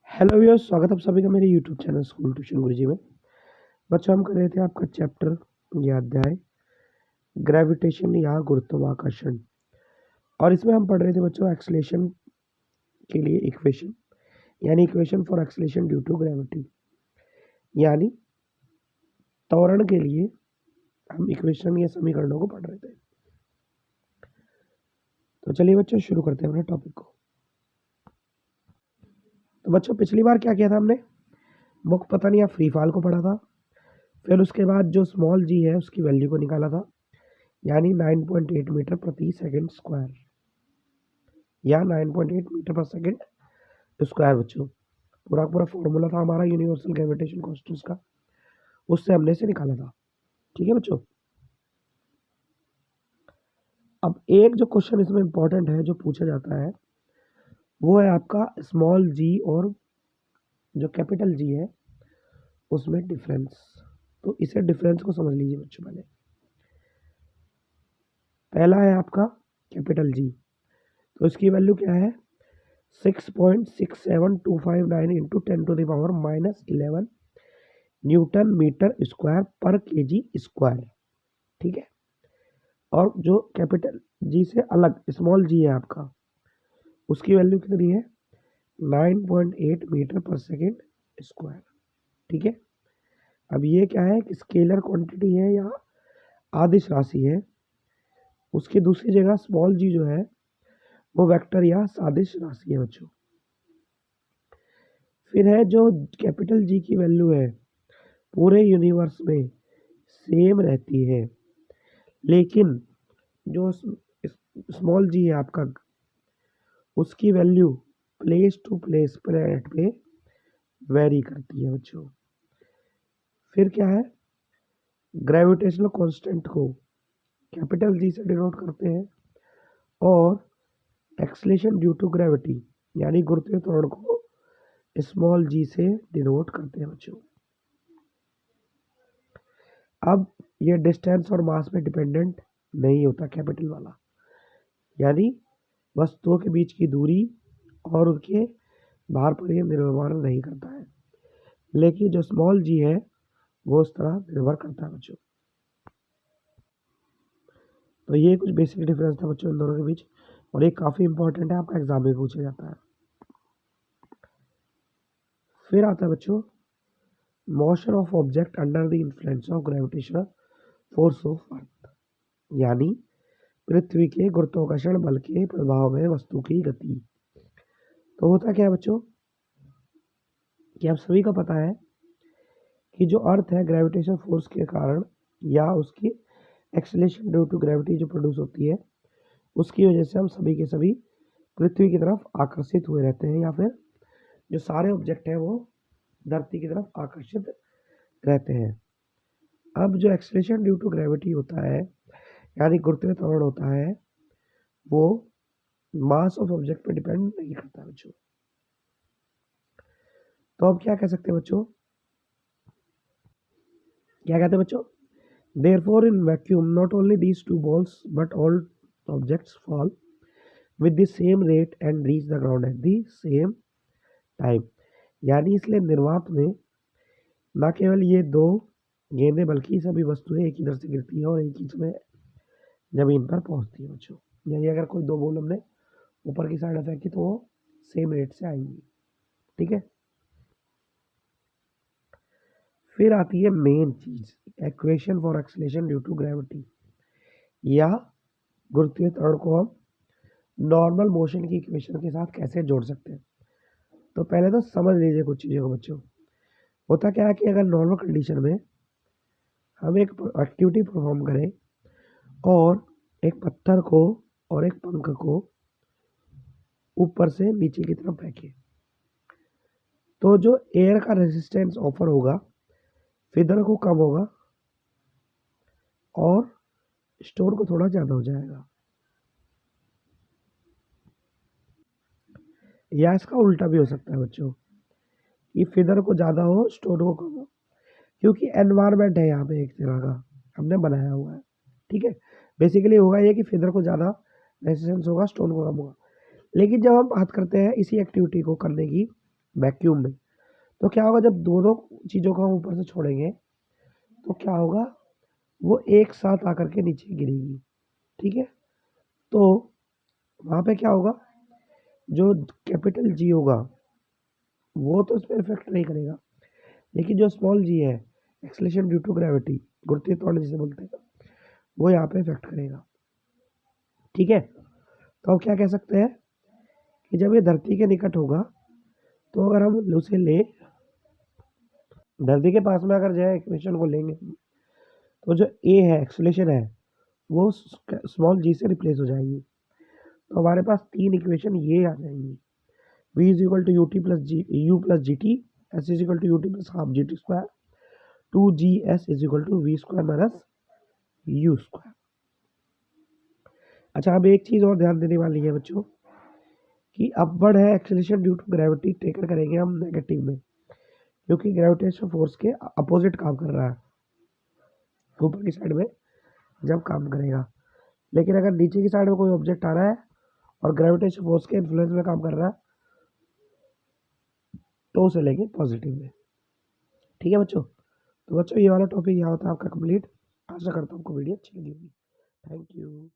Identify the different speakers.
Speaker 1: Hello viewers, स्वागत है आप सभी का मेरे यूट्यूब चैनल स्कूल ट्यूशन गुरुजी में। बच्चों, हम कर रहे थे आपका चैप्टर या अध्याय ग्रेविटेशन या गुरुत्वाकर्षण, और इसमें हम पढ़ रहे थे बच्चों एक्सेलेरेशन के लिए इक्वेशन, यानी equation for acceleration due to gravity, यानी त्वरण के लिए हम इक्वेशन या समीकरणों को पढ़ रहे थे। तो चलिए बच्चों, शुरू करते हैं अपने टॉपिक को। तो बच्चों, पिछली बार क्या किया था हमने? मुख्य पतन या फ्री फॉल को पढ़ा था। फिर उसके बाद जो स्मॉल जी है उसकी वैल्यू को निकाला था, यानी 9.8 मीटर प्रति सेकंड स्क्वायर, या 9.8 मीटर पर सेकंड स्क्वायर। बच्चों, पूरा फॉर्मूला था हमारा यूनिवर्सल ग्रेविटेशन कांस्टेंट का, उससे हमने इसे निकाला था। ठीक है बच्चों। अब एक जो क्वेश्चन इसमें इंपॉर्टेंट है जो पूछा जाता है वो है आपका स्मॉल जी और जो कैपिटल जी है उसमें डिफरेंस। तो इसे डिफरेंस को समझ लीजिए बच्चों। पहला है आपका कैपिटल जी, तो इसकी वैल्यू क्या है? 6.67259 इंटू 10⁻⁻11 न्यूटन मीटर स्क्वायर पर केजी स्क्वायर। ठीक है। और जो कैपिटल जी से अलग स्मॉल जी है आपका, उसकी वैल्यू कितनी है? 9.8 मीटर पर सेकेंड स्क्वायर। ठीक है। अब ये क्या है कि स्केलर क्वांटिटी है या आदिश राशि है, उसकी दूसरी जगह स्मॉल जी जो है वो वेक्टर या सादिश राशि है बच्चों। फिर है जो कैपिटल जी की वैल्यू है पूरे यूनिवर्स में सेम रहती है, लेकिन जो स्मॉल जी है आपका उसकी value place to place planet पे वेरी करती है बच्चों। फिर क्या है? ग्रेविटेशनल कांस्टेंट को कैपिटल जी से डिनोट करते हैं और एक्सेलेरेशन ड्यू टू ग्रेविटी यानी गुरुत्वीय त्वरण को स्मॉल जी से डिनोट करते हैं बच्चों। अब ये डिस्टेंस और मास पे डिपेंडेंट नहीं होता कैपिटल वाला, यानी वस्तुओं के बीच की दूरी और उनके भार पर यह निर्भर नहीं करता है, लेकिन जो स्मॉल जी है वो उस तरह निर्भर करता है बच्चों। तो ये कुछ बेसिक डिफरेंस था बच्चों इन दोनों के बीच, और ये काफ़ी इंपॉर्टेंट है, आपका एग्जाम में पूछा जाता है। फिर आता है बच्चों motion of object under the influence of gravitational force of earth, यानी पृथ्वी के गुरुत्वाकर्षण बल के प्रभाव में वस्तु की गति। तो होता क्या है बच्चों कि आप सभी को पता है कि जो अर्थ है ग्रेविटेशन फोर्स के कारण या उसकी एक्सेलेरेशन ड्यू टू ग्रेविटी जो प्रोड्यूस होती है उसकी वजह से हम सभी के सभी पृथ्वी की तरफ आकर्षित हुए रहते हैं, या फिर जो सारे ऑब्जेक्ट हैं वो धरती की तरफ आकर्षित रहते हैं। अब जो एक्सेलेरेशन ड्यू टू ग्रेविटी होता है यानी गुरुत्वीय त्वरण होता है वो मास ऑफ ऑब्जेक्ट पे डिपेंड नहीं करता बच्चों। तो अब क्या कह सकते हैं बच्चों? क्या कहते हैं बच्चों? Therefore, in vacuum, not only these two balls but all objects fall with the same rate and reach the ground at the same time। यानी इसलिए निर्वात में न केवल ये दो गेंदें बल्कि सभी वस्तुएं एक ही दर से गिरती है और एक ही समय जमीन पर पहुंचती है बच्चों। यानी अगर कोई दो बॉल हमने ऊपर की साइड फेंकी तो वो सेम रेट से आएंगी। ठीक है। फिर आती है मेन चीज, equation for acceleration due to gravity, या गुरुत्वीय त्वरण को हम नॉर्मल मोशन की इक्वेशन के साथ कैसे जोड़ सकते हैं। तो पहले तो समझ लीजिए कुछ चीज़ों को बच्चों। होता क्या है कि अगर नॉर्मल कंडीशन में हम एक एक्टिविटी परफॉर्म करें और एक पत्थर को और एक पंख को ऊपर से नीचे की तरफ फेंकें, तो जो एयर का रेजिस्टेंस ऑफर होगा फिदर को कम होगा और स्टोन को थोड़ा ज़्यादा हो जाएगा, या इसका उल्टा भी हो सकता है बच्चों कि फिदर को ज़्यादा हो स्टोन को कम हो, क्योंकि एनवायरनमेंट है यहाँ पे एक तरह का हमने बनाया हुआ है। ठीक है। बेसिकली होगा ये कि फिदर को ज़्यादा रेजिस्टेंस होगा, स्टोन को कम होगा। लेकिन जब हम बात करते हैं इसी एक्टिविटी को करने की वैक्यूम में, तो क्या होगा जब दोनों चीज़ों को हम ऊपर से छोड़ेंगे तो क्या होगा, वो एक साथ आकर के नीचे गिरेगी। ठीक है, तो वहाँ पे क्या होगा, जो कैपिटल जी होगा वो तो इस पर इफेक्ट नहीं करेगा, लेकिन जो स्मॉल जी है, एक्सेलरेशन ड्यू टू ग्रेविटी, गुरुत्वीय त्वरण जिसे बोलते हैं, वो यहाँ पे इफेक्ट करेगा। ठीक है, तो अब क्या कह सकते हैं कि जब ये धरती के निकट होगा तो अगर हम उसे ले धरती के पास में अगर जो है इक्वेशन को लेंगे तो जो ए है, एक्सेलरेशन है, वो स्मॉल जी से रिप्लेस हो जाएगी। तो हमारे पास तीन इक्वेशन ये आ जाएंगी, v is equal to u t plus g u plus g t, s is equal to u t plus half g t square, two g s is equal to v square minus u square. अच्छा, अब एक चीज़ और ध्यान देने वाली है बच्चों कि अपवर्ड है acceleration due to gravity, taken करेंगे हम नेगेटिव में, क्योंकि ग्रेविटेशनल फोर्स के अपोजिट काम कर रहा है ऊपर की साइड में जब काम करेगा। लेकिन अगर नीचे की साइड में कोई ऑब्जेक्ट आ रहा है और ग्रेविटेशनल फोर्स के इन्फ्लुएंस में काम कर रहा है तो उसे लेंगे पॉजिटिव में। ठीक है बच्चों, तो बच्चों ये वाला टॉपिक यहाँ होता है आपका कंप्लीट। आशा करता हूँ आपको वीडियो अच्छी लगी होगी। Thank you.